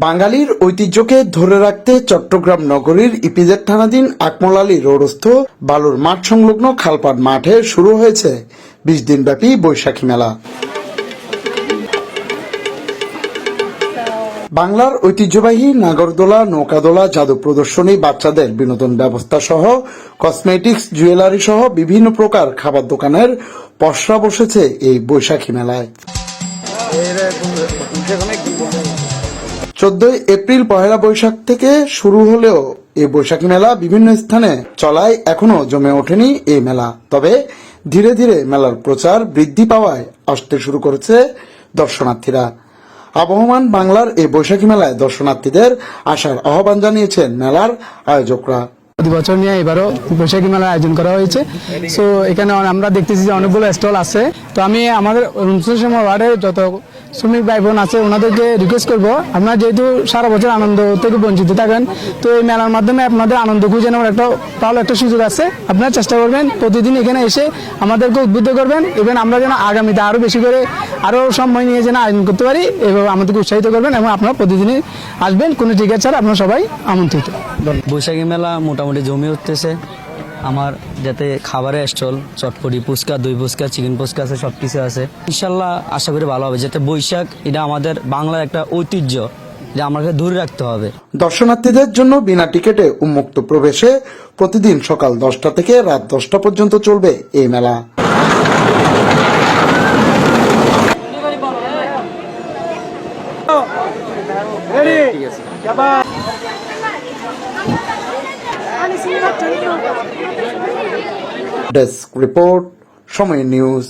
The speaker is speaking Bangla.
বাঙালির ঐতিহ্যকে ধরে রাখতে চট্টগ্রাম নগরীর ইপিজেড থানাধীন আকমল আলী রোডস্থ বালুর মাঠ সংলগ্ন খালপাড় মাঠে শুরু হয়েছে ২০ দিনব্যাপী বৈশাখী মেলা। বাংলার ঐতিহ্যবাহী নাগরদোলা, নৌকাদোলা, জাদু প্রদর্শনী, বাচ্চাদের বিনোদন ব্যবস্থা সহ কসমেটিক্স, জুয়েলারি সহ বিভিন্ন প্রকার খাবার দোকানের পসরা বসেছে এই বৈশাখী মেলায়। 14 এপ্রিল পহেলা বৈশাখ থেকে শুরু হলেও এই বৈশাখী মেলা বিভিন্ন স্থানে চলায় এখনো জমে ওঠেনি এই মেলা। তবে ধীরে ধীরে মেলার প্রচার বৃদ্ধি পাওয়ায় আসতে শুরু করেছে দর্শনার্থীরা। আবহমান বাংলার এই বৈশাখী মেলায় দর্শনার্থীদের আসার আহ্বান জানিয়েছেন মেলার আয়োজকরা। প্রতি বছর নিয়ে এবারও বৈশাখী মেলার আয়োজন করা হয়েছে। সো এখানে আমরা দেখতেছি যে অনেকগুলো স্টল আছে। তো আমি আমাদের 29 ওয়ার্ডের যত শ্রমিক ভাই বোন আছে ওনাদেরকে রিকোয়েস্ট করবো, আপনারা যেহেতু সারা বছর আনন্দ থেকে বঞ্চিত থাকেন, তো এই মেলার মাধ্যমে আপনাদের আনন্দ খুঁজে নেওয়ার ভালো একটা সুযোগ আছে। আপনারা চেষ্টা করবেন প্রতিদিন এখানে এসে আমাদেরকে উদ্বুদ্ধ করবেন, এবং আমরা যেন আগামীতে আরো বেশি করে আরো সময় নিয়ে যেন আয়োজন করতে পারি এবং আমাদেরকে উৎসাহিত করবেন, এবং আপনারা প্রতিদিনই আসবেন, কোনো টিকিট ছাড়া আপনারা সবাই আমন্ত্রিত। বৈশাখী মেলা মোটামুটি জমে উঠতেছে। আমার যাতে খাবারের স্টল, চটপটি, ফুচকা, দই ফুচকা, চিকেন ফুচকা আছে, সব কিছু আছে। ইনশাল্লাহ আশা করি ভালো হবে, যাতে বৈশাখ এটা আমাদের বাংলার একটা ঐতিহ্য, যা আমাকে ধরে রাখতে হবে। দর্শনার্থীদের জন্য বিনা টিকিটে উন্মুক্ত প্রবেশে প্রতিদিন সকাল 10টা থেকে রাত 10টা পর্যন্ত চলবে এই মেলা। ডেস্ক রিপোর্ট, সময় নিউজ।